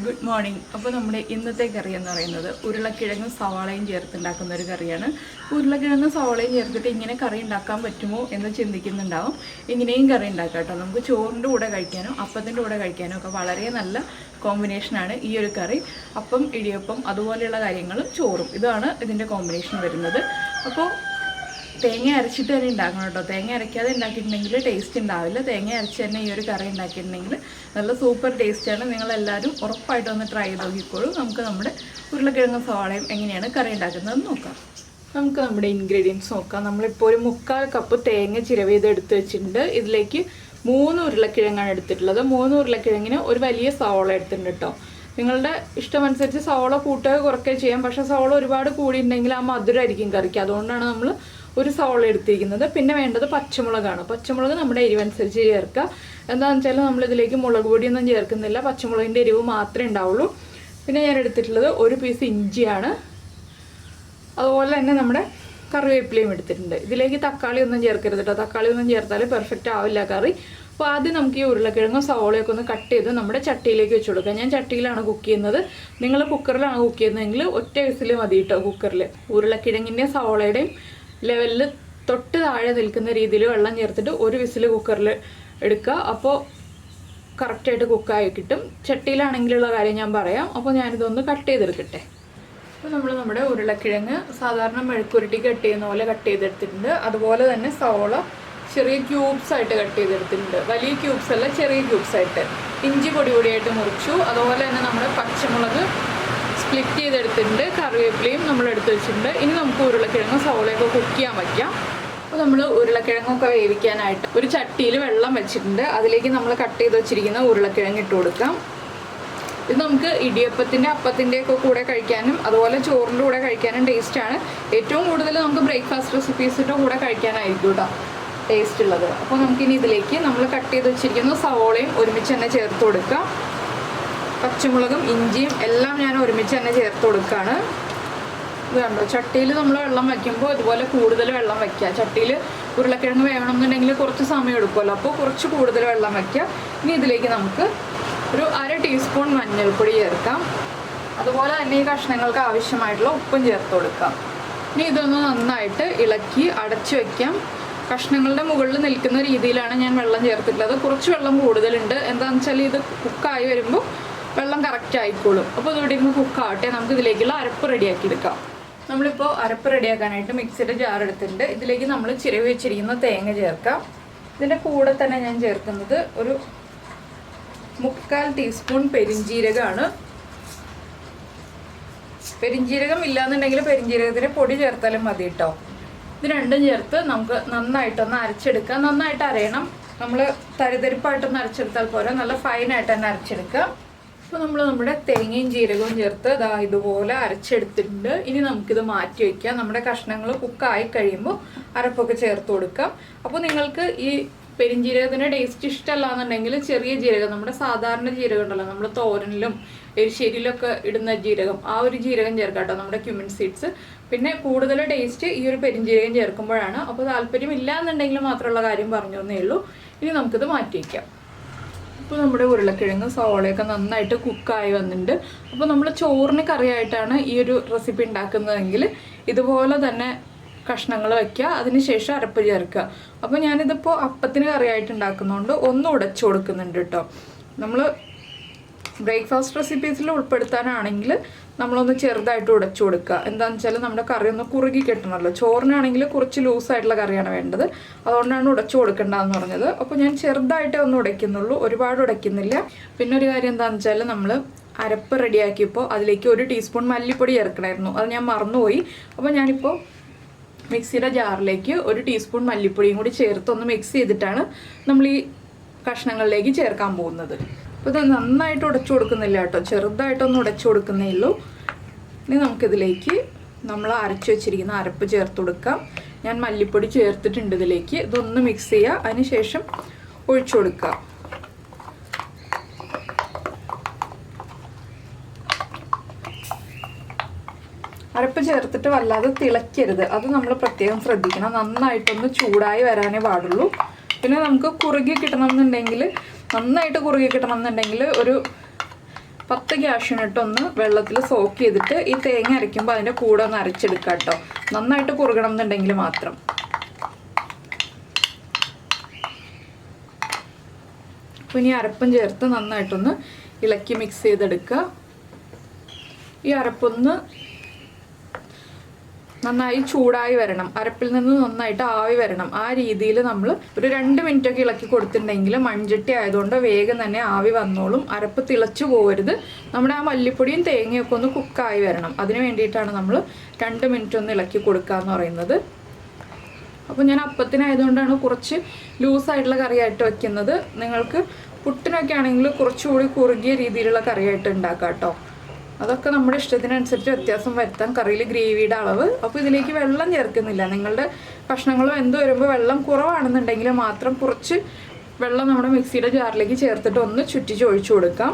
Good morning. അപ്പോൾ നമ്മുടെ ഇന്നത്തെ കറി എന്ന് പറയുന്നത് ഉരുളക്കിഴങ്ങും സവാളയും ചേർത്തുണ്ടാക്കുന്ന ഒരു കറിയാണ്. ഉരുളക്കിഴങ്ങും സവാളയും ചേർത്തിട്ട് ഇങ്ങനെ കറി ഉണ്ടാക്കാൻ പറ്റുമോ എന്ന് ചിന്തിക്കുന്നുണ്ടാവും. ഇങ്ങനെയും കറി ഉണ്ടാക്കാം കേട്ടോ. നമുക്ക് ചോറിൻ്റെ കൂടെ കഴിക്കാനോ അപ്പത്തിൻ്റെ കൂടെ കഴിക്കാനോ ഒക്കെ വളരെ നല്ല കോമ്പിനേഷനാണ് ഈ ഒരു കറി. അപ്പം, ഇടിയപ്പം അതുപോലെയുള്ള കാര്യങ്ങളും ചോറും, ഇതാണ് ഇതിൻ്റെ കോമ്പിനേഷൻ വരുന്നത്. അപ്പോൾ തേങ്ങ അരച്ചിട്ട് തന്നെ ഉണ്ടാക്കണം കേട്ടോ. തേങ്ങ അരയ്ക്കാതെ ഉണ്ടാക്കിയിട്ടുണ്ടെങ്കിൽ ടേസ്റ്റ് ഉണ്ടാവില്ല. തേങ്ങ അരച്ച് തന്നെ ഈ ഒരു കറി ഉണ്ടാക്കിയിട്ടുണ്ടെങ്കിൽ നല്ല സൂപ്പർ ടേസ്റ്റാണ്. നിങ്ങളെല്ലാവരും ഉറപ്പായിട്ടും ഒന്ന് ട്രൈ ചെയ്ത് നോക്കിക്കോളൂ. നമുക്ക് നമ്മുടെ ഉരുളക്കിഴങ്ങും സവാളയും എങ്ങനെയാണ് കറി ഉണ്ടാക്കുന്നത് നോക്കാം. നമുക്ക് നമ്മുടെ ഇൻഗ്രീഡിയൻസ് നോക്കാം. നമ്മളിപ്പോൾ ഒരു 3/4 കപ്പ് തേങ്ങ ചിരവിയത് എടുത്ത് വെച്ചിട്ടുണ്ട്. ഇതിലേക്ക് 3 ഉരുളക്കിഴങ്ങാണ് എടുത്തിട്ടുള്ളത്. 3 ഉരുളക്കിഴങ്ങിന് ഒരു വലിയ സവാള എടുത്തിട്ടുണ്ട് കേട്ടോ. നിങ്ങളുടെ ഇഷ്ടമനുസരിച്ച് സവാള കൂട്ടുക കുറയ്ക്കുക ചെയ്യാം. പക്ഷേ സവാള ഒരുപാട് കൂടിയിട്ടുണ്ടെങ്കിൽ ആ മധുരമായിരിക്കും കറിക്ക്. അതുകൊണ്ടാണ് നമ്മൾ ഒരു സവാള എടുത്തിരിക്കുന്നത്. പിന്നെ വേണ്ടത് പച്ചമുളകാണ്. പച്ചമുളക് നമ്മുടെ എരിവനുസരിച്ച് ചേർക്കുക. എന്താണെന്ന് വെച്ചാൽ നമ്മളിതിലേക്ക് മുളക് പൊടിയൊന്നും ചേർക്കുന്നില്ല. പച്ചമുളകിൻ്റെ എരിവ് മാത്രമേ ഉണ്ടാവുള്ളൂ. പിന്നെ ഞാൻ എടുത്തിട്ടുള്ളത് ഒരു പീസ് ഇഞ്ചിയാണ്. അതുപോലെ തന്നെ നമ്മുടെ കറിവേപ്പിലയും എടുത്തിട്ടുണ്ട്. ഇതിലേക്ക് തക്കാളി ഒന്നും ചേർക്കരുത് കേട്ടോ. തക്കാളി ഒന്നും ചേർത്താൽ പെർഫെക്റ്റ് ആവില്ല കറി. അപ്പോൾ ആദ്യം നമുക്ക് ഈ ഉരുളക്കിഴങ്ങും സവാളയൊക്കെ ഒന്ന് കട്ട് ചെയ്ത് നമ്മുടെ ചട്ടിയിലേക്ക് വെച്ച് കൊടുക്കാം. ഞാൻ ചട്ടിയിലാണ് കുക്ക് ചെയ്യുന്നത്. നിങ്ങൾ കുക്കറിലാണ് കുക്ക് ചെയ്യുന്നതെങ്കിൽ ഒറ്റ വിസിൽ മതി കേട്ടോ കുക്കറിൽ. ഉരുളക്കിഴങ്ങിൻ്റെയും സവാളയുടെയും ലെവലിൽ തൊട്ട് താഴെ നിൽക്കുന്ന രീതിയിൽ വെള്ളം ചേർത്തിട്ട് ഒരു വിസിൽ കുക്കറിൽ എടുക്കുക. അപ്പോൾ കറക്റ്റായിട്ട് കുക്കായി കിട്ടും. ചട്ടിയിലാണെങ്കിലുള്ള കാര്യം ഞാൻ പറയാം. അപ്പോൾ ഞാനിതൊന്ന് കട്ട് ചെയ്തെടുക്കട്ടെ. അപ്പോൾ നമ്മൾ നമ്മുടെ ഉരുളക്കിഴങ്ങ് സാധാരണ മെഴുക്കുരുട്ടി കട്ട് ചെയ്യുന്ന പോലെ കട്ട് ചെയ്തെടുത്തിട്ടുണ്ട്. അതുപോലെ തന്നെ സവോള ചെറിയ ക്യൂബ്സ് ആയിട്ട് കട്ട് ചെയ്തെടുത്തിട്ടുണ്ട്. വലിയ ക്യൂബ്സ് അല്ല, ചെറിയ ക്യൂബ്സ് ആയിട്ട്. ഇഞ്ചി പൊടി പൊടിയായിട്ട് മുറിച്ചു. അതുപോലെ തന്നെ നമ്മുടെ പച്ചമുളക് സ്പ്ലിറ്റ് ചെയ്തെടുത്തിട്ടുണ്ട്. കറിവേപ്പിലയും നമ്മൾ എടുത്ത് വെച്ചിട്ടുണ്ട്. ഇനി നമുക്ക് ഉരുളക്കിഴങ്ങും സവോളയൊക്കെ കുക്ക് ചെയ്യാൻ വയ്ക്കാം. അപ്പോൾ നമ്മൾ ഉരുളക്കിഴങ്ങൊക്കെ വേവിക്കാനായിട്ട് ഒരു ചട്ടിയിൽ വെള്ളം വെച്ചിട്ടുണ്ട്. അതിലേക്ക് നമ്മൾ കട്ട് ചെയ്ത് വെച്ചിരിക്കുന്ന ഉരുളക്കിഴങ്ങ് ഇട്ട് കൊടുക്കാം. ഇത് നമുക്ക് ഇടിയപ്പത്തിൻ്റെ അപ്പത്തിൻ്റെയൊക്കെ കൂടെ കഴിക്കാനും അതുപോലെ ചോറിൻ്റെ കൂടെ കഴിക്കാനും ടേസ്റ്റാണ്. ഏറ്റവും കൂടുതൽ നമുക്ക് ബ്രേക്ക്ഫാസ്റ്റ് റെസിപ്പീസിൻ്റെ കൂടെ കഴിക്കാനായിരിക്കും കേട്ടോ ടേസ്റ്റ് ഉള്ളത്. അപ്പോൾ നമുക്കിനി ഇതിലേക്ക് നമ്മൾ കട്ട് ചെയ്ത് വെച്ചിരിക്കുന്ന സവോളയും ഒരുമിച്ച് തന്നെ ചേർത്ത് കൊടുക്കാം. പച്ചമുളകും ഇഞ്ചിയും എല്ലാം ഞാൻ ഒരുമിച്ച് തന്നെ ചേർത്ത് കൊടുക്കുകയാണ്. ഇത് കണ്ടോ, ചട്ടിയിൽ നമ്മൾ വെള്ളം വയ്ക്കുമ്പോൾ ഇതുപോലെ കൂടുതൽ വെള്ളം വയ്ക്കുക. ചട്ടിയിൽ ഉരുളക്കിഴങ്ങ് വേണമെന്നുണ്ടെങ്കിൽ കുറച്ച് സമയം എടുക്കുമല്ലോ, അപ്പോൾ കുറച്ച് കൂടുതൽ വെള്ളം വയ്ക്കുക. ഇനി ഇതിലേക്ക് നമുക്ക് ഒരു 1/2 ടീസ്പൂൺ മഞ്ഞൾപ്പൊടി ചേർക്കാം. അതുപോലെ തന്നെ ഈ കഷ്ണങ്ങൾക്ക് ആവശ്യമായിട്ടുള്ള ഉപ്പും ചേർത്ത് കൊടുക്കാം. ഇനി ഇതൊന്ന് നന്നായിട്ട് ഇളക്കി അടച്ചു വയ്ക്കാം. കഷ്ണങ്ങളുടെ മുകളിൽ നിൽക്കുന്ന രീതിയിലാണ് ഞാൻ വെള്ളം ചേർത്തിട്ടുള്ളത്. കുറച്ച് വെള്ളം കൂടുതലുണ്ട്. എന്താണെന്ന് വെച്ചാൽ ഇത് കുക്കായി വരുമ്പോൾ വെള്ളം കറക്റ്റ് ആയിക്കോളും. അപ്പോൾ ഇതിവിടെ ഇരുന്ന് കുക്കാവട്ടെ. നമുക്ക് ഇതിലേക്കുള്ള അരപ്പ് റെഡിയാക്കി എടുക്കാം. നമ്മളിപ്പോൾ അരപ്പ് റെഡിയാക്കാനായിട്ട് മിക്സിയുടെ ജാർ എടുത്തിട്ടുണ്ട്. ഇതിലേക്ക് നമ്മൾ ചിരവി വെച്ചിരിക്കുന്ന തേങ്ങ ചേർക്കാം. ഇതിൻ്റെ കൂടെ തന്നെ ഞാൻ ചേർക്കുന്നത് ഒരു 3/4 ടീസ്പൂൺ പെരിഞ്ജീരകമാണ്. പെരിഞ്ജീരകം ഇല്ലാന്നുണ്ടെങ്കിൽ പെരിഞ്ജീരകത്തിൻ്റെ പൊടി ചേർത്താലും മതി കേട്ടോ. ഇത് രണ്ടും ചേർത്ത് നമുക്ക് നന്നായിട്ടൊന്ന് അരച്ചെടുക്കാം. നന്നായിട്ട് അരയണം. നമ്മൾ തരിതരിപ്പായിട്ടൊന്ന് അരച്ചെടുത്താൽ പോരാ, നല്ല ഫൈനായിട്ട് തന്നെ അരച്ചെടുക്കാം. അപ്പോൾ നമ്മൾ നമ്മുടെ തേങ്ങയും ജീരകവും ചേർത്ത് ഇതുപോലെ അരച്ചെടുത്തിട്ടുണ്ട്. ഇനി നമുക്കിത് മാറ്റി വയ്ക്കാം. നമ്മുടെ കഷ്ണങ്ങൾ കുക്കായി കഴിയുമ്പോൾ അരപ്പൊക്കെ ചേർത്ത് കൊടുക്കാം. അപ്പോൾ നിങ്ങൾക്ക് ഈ പെരിഞ്ജീരകത്തിൻ്റെ ടേസ്റ്റ് ഇഷ്ടമല്ല എന്നുണ്ടെങ്കിൽ ചെറിയ ജീരകം, നമ്മുടെ സാധാരണ ജീരകം ഉണ്ടല്ലോ, നമ്മൾ തോരനിലും എരിശ്ശേരിയിലൊക്കെ ഇടുന്ന ജീരകം, ആ ഒരു ജീരകം ചേർക്കാം കേട്ടോ, നമ്മുടെ ക്യുമിൻ സീഡ്സ്. പിന്നെ കൂടുതൽ ടേസ്റ്റ് ഈ ഒരു പെരിഞ്ജീരകം ചേർക്കുമ്പോഴാണ്. അപ്പോൾ താല്പര്യം ഇല്ല എന്നുണ്ടെങ്കിൽ മാത്രമുള്ള കാര്യം പറഞ്ഞു തന്നേ ഉള്ളൂ. ഇനി നമുക്കിത് മാറ്റി വയ്ക്കാം. ഇപ്പോൾ നമ്മുടെ ഉരുളക്കിഴങ്ങ് സവാളയൊക്കെ നന്നായിട്ട് കുക്കായി വന്നിട്ടുണ്ട്. അപ്പോൾ നമ്മൾ ചോറിന് കറിയായിട്ടാണ് ഈ ഒരു റെസിപ്പി ഉണ്ടാക്കുന്നതെങ്കിൽ ഇതുപോലെ തന്നെ കഷ്ണങ്ങൾ വയ്ക്കുക. അതിനുശേഷം അരപ്പ് ചേർക്കുക. അപ്പോൾ ഞാനിതിപ്പോൾ അപ്പത്തിന് കറിയായിട്ട് ഉണ്ടാക്കുന്നതുകൊണ്ട് ഒന്ന് ഉടച്ചു കൊടുക്കുന്നുണ്ട് കേട്ടോ. നമ്മൾ ബ്രേക്ക്ഫാസ്റ്റ് റെസിപ്പീസിൽ ഉൾപ്പെടുത്താനാണെങ്കിൽ നമ്മളൊന്ന് ചെറുതായിട്ട് ഉടച്ചു കൊടുക്കുക. എന്താണെന്ന് വെച്ചാൽ നമ്മുടെ കറി ഒന്ന് കുറുകി കിട്ടണമല്ലോ. ചോറിനാണെങ്കിൽ കുറച്ച് ലൂസായിട്ടുള്ള കറിയാണ് വേണ്ടത്. അതുകൊണ്ടാണ് ഉടച്ചു കൊടുക്കേണ്ടതെന്ന് പറഞ്ഞത്. അപ്പോൾ ഞാൻ ചെറുതായിട്ടേ ഒന്ന് ഉടയ്ക്കുന്നുള്ളൂ, ഒരുപാട് ഉടയ്ക്കുന്നില്ല. പിന്നെ ഒരു കാര്യം എന്താണെന്ന് വെച്ചാൽ നമ്മൾ അരപ്പ് റെഡിയാക്കിയപ്പോൾ അതിലേക്ക് 1 ടീസ്പൂൺ മല്ലിപ്പൊടി ചേർക്കണമായിരുന്നു. അത് ഞാൻ മറന്നുപോയി. അപ്പോൾ ഞാനിപ്പോൾ മിക്സിയുടെ ജാറിലേക്ക് 1 ടീസ്പൂൺ മല്ലിപ്പൊടിയും കൂടി ചേർത്ത് ഒന്ന് മിക്സ് ചെയ്തിട്ടാണ് നമ്മൾ ഈ കഷ്ണങ്ങളിലേക്ക് ചേർക്കാൻ പോകുന്നത്. അപ്പോൾ ഇത് നന്നായിട്ട് ഉടച്ചു കൊടുക്കുന്നില്ല കേട്ടോ, ചെറുതായിട്ടൊന്ന് ഉടച്ചു കൊടുക്കുന്നേ ഉള്ളൂ. ഇനി നമുക്കിതിലേക്ക് നമ്മൾ അരച്ചു വെച്ചിരിക്കുന്ന അരപ്പ് ചേർത്ത് കൊടുക്കാം. ഞാൻ മല്ലിപ്പൊടി ചേർത്തിട്ടുണ്ട് ഇതിലേക്ക്. ഇതൊന്ന് മിക്സ് ചെയ്യുക. അതിനുശേഷം ഒഴിച്ചു കൊടുക്കുക. അരപ്പ് ചേർത്തിട്ട് വല്ലാതെ തിളയ്ക്കരുത്. അത് നമ്മൾ പ്രത്യേകം ശ്രദ്ധിക്കണം. നന്നായിട്ടൊന്ന് ചൂടായി വരാനേ പാടുള്ളൂ. പിന്നെ നമുക്ക് കുറുകി കിട്ടണം എന്നുണ്ടെങ്കിൽ, നന്നായിട്ട് കുറുകി കിട്ടണം എന്നുണ്ടെങ്കിൽ ഒരു 10 കാഷ്യൂനട്ട് ഒന്ന് വെള്ളത്തിൽ സോക്ക് ചെയ്തിട്ട് ഈ തേങ്ങ അരയ്ക്കുമ്പോൾ അതിൻ്റെ കൂടെ ഒന്ന് അരച്ചെടുക്കുക കേട്ടോ. നന്നായിട്ട് കുറുകണം എന്നുണ്ടെങ്കിൽ മാത്രം. അപ്പോൾ ഇനി അരപ്പും ചേർത്ത് നന്നായിട്ടൊന്ന് ഇളക്കി മിക്സ് ചെയ്തെടുക്കുക. ഈ അരപ്പൊന്ന് നന്നായി ചൂടായി വരണം, അരപ്പിൽ നിന്ന് നന്നായിട്ട് ആവി വരണം. ആ രീതിയിൽ നമ്മൾ ഒരു 2 മിനിറ്റൊക്കെ ഇളക്കി കൊടുത്തിട്ടുണ്ടെങ്കിൽ മൺചട്ടി ആയതുകൊണ്ട് വേഗം തന്നെ ആവി വന്നോളും. അരപ്പ് തിളച്ചു പോകരുത്. നമ്മുടെ ആ മല്ലിപ്പൊടിയും തേങ്ങയൊക്കെ ഒന്ന് കുക്കായി വരണം. അതിന് വേണ്ടിയിട്ടാണ് നമ്മൾ 2 മിനിറ്റ് ഒന്ന് ഇളക്കി കൊടുക്കുക എന്ന് പറയുന്നത്. അപ്പോൾ ഞാൻ അപ്പത്തിനായതുകൊണ്ടാണ് കുറച്ച് ലൂസായിട്ടുള്ള കറിയായിട്ട് വയ്ക്കുന്നത്. നിങ്ങൾക്ക് പുട്ടിനൊക്കെ ആണെങ്കിൽ കുറച്ചുകൂടി കുറുകിയ രീതിയിലുള്ള കറിയായിട്ട് ഉണ്ടാക്കാം കേട്ടോ. അതൊക്കെ നമ്മുടെ ഇഷ്ടത്തിനനുസരിച്ച് വ്യത്യാസം വരുത്താം കറിയിൽ ഗ്രേവിയുടെ അളവ്. അപ്പോൾ ഇതിലേക്ക് വെള്ളം ചേർക്കുന്നില്ല. നിങ്ങളുടെ കഷ്ണങ്ങൾ വെന്ത് വരുമ്പോൾ വെള്ളം കുറവാണെന്നുണ്ടെങ്കിൽ മാത്രം കുറച്ച് വെള്ളം നമ്മുടെ മിക്സിയുടെ ജാറിലേക്ക് ചേർത്തിട്ട് ഒന്ന് ചുറ്റിച്ച് ഒഴിച്ചു കൊടുക്കാം.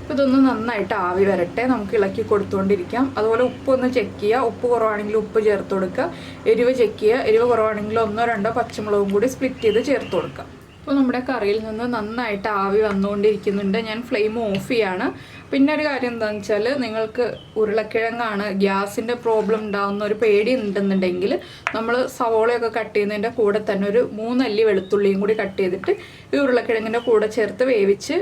അപ്പോൾ ഇതൊന്ന് നന്നായിട്ട് ആവി വരട്ടെ, നമുക്ക് ഇളക്കി കൊടുത്തുകൊണ്ടിരിക്കാം. അതുപോലെ ഉപ്പ് ഒന്ന് ചെക്ക് ചെയ്യുക. ഉപ്പ് കുറവാണെങ്കിൽ ഉപ്പ് ചേർത്ത് കൊടുക്കുക. എരിവ് ചെക്ക് ചെയ്യുക. എരിവ് കുറവാണെങ്കിൽ 1-2 പച്ചമുളകും കൂടി സ്പ്ലിറ്റ് ചെയ്ത് ചേർത്ത് കൊടുക്കാം. അപ്പോൾ നമ്മുടെ കറിയിൽ നിന്ന് നന്നായിട്ട് ആവി വന്നുകൊണ്ടിരിക്കുന്നുണ്ട്. ഞാൻ ഫ്ലെയിം ഓഫ് ചെയ്യാണ്. പിന്നെ ഒരു കാര്യം എന്താണെന്ന് വെച്ചാൽ, നിങ്ങൾക്ക് ഉരുളക്കിഴങ്ങാണ് ഗ്യാസിൻ്റെ പ്രോബ്ലം ഉണ്ടാകുന്ന ഒരു പേടി ഉണ്ടെന്നുണ്ടെങ്കിൽ നമ്മൾ സവോളയൊക്കെ കട്ട് ചെയ്യുന്നതിൻ്റെ കൂടെ തന്നെ ഒരു 3 അല്ലി വെളുത്തുള്ളിയും കൂടി കട്ട് ചെയ്തിട്ട് ഈ ഉരുളക്കിഴങ്ങിൻ്റെ കൂടെ ചേർത്ത് വേവിച്ച്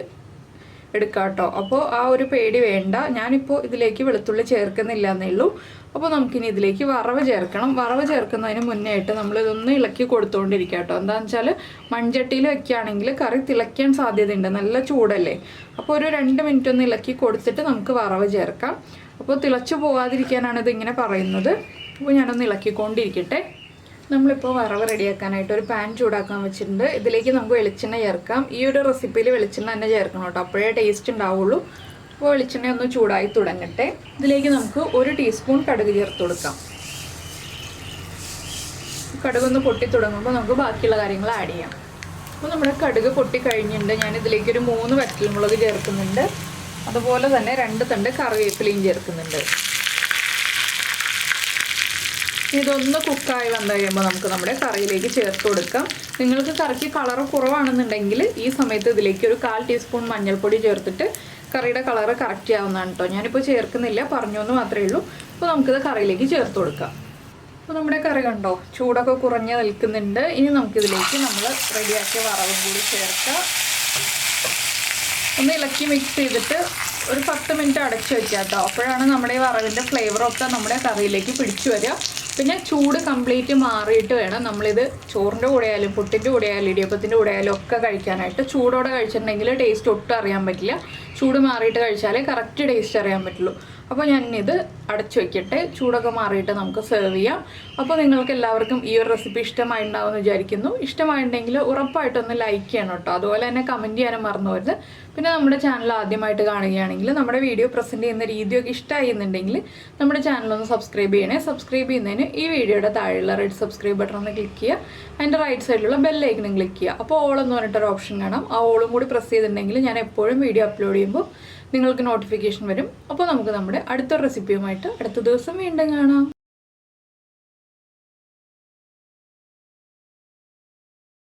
എടുക്കാം കേട്ടോ. അപ്പോൾ ആ ഒരു പേടി വേണ്ട. ഞാനിപ്പോൾ ഇതിലേക്ക് വെളുത്തുള്ളി ചേർക്കുന്നില്ല എന്നേ ഉള്ളൂ. അപ്പോൾ നമുക്കിനി ഇതിലേക്ക് വറവ് ചേർക്കണം. വറവ് ചേർക്കുന്നതിന് മുന്നേ ആയിട്ട് നമ്മളിതൊന്ന് ഇളക്കി കൊടുത്തുകൊണ്ടിരിക്കുക കേട്ടോ. എന്താണെന്ന് വെച്ചാൽ മൺചട്ടിയിൽ വെക്കുകയാണെങ്കിൽ കറി തിളയ്ക്കാൻ സാധ്യതയുണ്ട്, നല്ല ചൂടല്ലേ. അപ്പോൾ ഒരു 2 മിനിറ്റ് ഒന്ന് ഇളക്കി കൊടുത്തിട്ട് നമുക്ക് വറവ് ചേർക്കാം. അപ്പോൾ തിളച്ചു പോകാതിരിക്കാനാണ് ഇതിങ്ങനെ പറയുന്നത്. അപ്പോൾ ഞാനൊന്ന് ഇളക്കിക്കൊണ്ടിരിക്കട്ടെ. നമ്മളിപ്പോൾ വറവ് റെഡിയാക്കാനായിട്ട് ഒരു പാൻ ചൂടാക്കാൻ വെച്ചിട്ടുണ്ട്. ഇതിലേക്ക് നമുക്ക് വെളിച്ചെണ്ണ ചേർക്കാം. ഈ ഒരു റെസിപ്പിയിൽ വെളിച്ചെണ്ണ തന്നെ ചേർക്കണം കേട്ടോ, അപ്പോഴേ ടേസ്റ്റ് ഉണ്ടാവുള്ളൂ. അപ്പോൾ വെളിച്ചെണ്ണ ഒന്ന് ചൂടായി തുടങ്ങട്ടെ. ഇതിലേക്ക് നമുക്ക് 1 ടീസ്പൂൺ കടുക് ചേർത്ത് കൊടുക്കാം. കടുകൊന്ന് പൊട്ടി തുടങ്ങുമ്പോൾ നമുക്ക് ബാക്കിയുള്ള കാര്യങ്ങൾ ആഡ് ചെയ്യാം. അപ്പോൾ നമ്മുടെ കടുക് പൊട്ടി കഴിഞ്ഞിട്ടുണ്ട്. ഞാനിതിലേക്ക് ഒരു 3 വറ്റൽമുളക് ചേർക്കുന്നുണ്ട്. അതുപോലെ തന്നെ 2 തണ്ട് കറിവേപ്പിലയും ചേർക്കുന്നുണ്ട്. ഇതൊന്ന് കുക്കായി വന്നു കഴിയുമ്പോൾ നമുക്ക് നമ്മുടെ കറിയിലേക്ക് ചേർത്ത് കൊടുക്കാം. നിങ്ങൾക്ക് കറിക്ക് കളർ കുറവാണെന്നുണ്ടെങ്കിൽ ഈ സമയത്ത് ഇതിലേക്ക് ഒരു 1/4 ടീസ്പൂൺ മഞ്ഞൾപ്പൊടി ചേർത്തിട്ട് കറിയുടെ കളറ് കറക്റ്റ് ചെയ്യാവുന്നതാണ് കേട്ടോ. ഞാനിപ്പോൾ ചേർക്കുന്നില്ല, പറഞ്ഞു എന്ന് മാത്രമേ ഉള്ളൂ. അപ്പോൾ നമുക്കിത് കറിയിലേക്ക് ചേർത്ത് കൊടുക്കാം. അപ്പോൾ നമ്മുടെ കറി കണ്ടോ ചൂടൊക്കെ കുറഞ്ഞ് നിൽക്കുന്നുണ്ട്. ഇനി നമുക്കിതിലേക്ക് നമ്മൾ റെഡിയാക്കിയ വറവും കൂടി ചേർക്കാം. ഒന്ന് ഇളക്കി മിക്സ് ചെയ്തിട്ട് ഒരു 10 മിനിറ്റ് അടച്ച് വയ്ക്കുക കേട്ടോ. അപ്പോഴാണ് നമ്മുടെ ഈ വറവിൻ്റെ ഫ്ലേവറൊക്കെ നമ്മുടെ കറിയിലേക്ക് പിടിച്ചു വരിക. പിന്നെ ചൂട് കംപ്ലീറ്റ് മാറിയിട്ട് വേണം നമ്മളിത് ചോറിൻ്റെ കൂടെ ആയാലും പുട്ടിൻ്റെ കൂടെ ആയാലും ഇടിയപ്പത്തിൻ്റെ കൂടെ ആയാലും ഒക്കെ കഴിക്കാനായിട്ട്. ചൂടോടെ കഴിച്ചിട്ടുണ്ടെങ്കിൽ ടേസ്റ്റ് ഒട്ടും അറിയാൻ പറ്റില്ല. ചൂട് മാറിയിട്ട് കഴിച്ചാലേ കറക്റ്റ് ടേസ്റ്റ് അറിയാൻ പറ്റുള്ളൂ. അപ്പോൾ ഞാനിത് അടച്ചു വയ്ക്കട്ടെ. ചൂടൊക്കെ മാറിയിട്ട് നമുക്ക് സെർവ് ചെയ്യാം. അപ്പോൾ നിങ്ങൾക്ക് എല്ലാവർക്കും ഈ ഒരു റെസിപ്പി ഇഷ്ടമായിട്ടുണ്ടാവുമെന്ന് വിചാരിക്കുന്നു. ഇഷ്ടമായിട്ടുണ്ടെങ്കിൽ ഉറപ്പായിട്ടൊന്ന് ലൈക്ക് ചെയ്യണം കേട്ടോ. അതുപോലെ തന്നെ കമൻറ്റ് ചെയ്യാനും മറന്നു പോരുത്. പിന്നെ നമ്മുടെ ചാനൽ ആദ്യമായിട്ട് കാണുകയാണെങ്കിൽ നമ്മുടെ വീഡിയോ പ്രസൻറ്റ് ചെയ്യുന്ന രീതിയൊക്കെ ഇഷ്ടമായിരുന്നുണ്ടെങ്കിൽ നമ്മുടെ ചാനലൊന്ന് സബ്സ്ക്രൈബ് ചെയ്യണേ. സബ്സ്ക്രൈബ് ചെയ്യുന്നതിന് ഈ വീഡിയോയുടെ താഴെയുള്ള റെഡ് സബ്സ്ക്രൈബ് ബട്ടൺ ഒന്ന് ക്ലിക്ക് ചെയ്യുക. അതിൻ്റെ റൈറ്റ് സൈഡിലുള്ള ബെല്ലൈക്കനും ക്ലിക്ക് ചെയ്യുക. അപ്പോൾ ഓൾ എന്ന് പറഞ്ഞിട്ടൊരു ഓപ്ഷൻ കാണാം. ആ ഓളും കൂടി പ്രസ് ചെയ്തിട്ടുണ്ടെങ്കിൽ ഞാൻ എപ്പോഴും വീഡിയോ അപ്ലോഡ് ചെയ്യുമ്പോൾ നിങ്ങൾക്ക് നോട്ടിഫിക്കേഷൻ വരും. അപ്പോൾ നമുക്ക് നമ്മുടെ അടുത്ത റെസിപ്പിയുമായിട്ട് അടുത്ത ദിവസം വീണ്ടും കാണാം.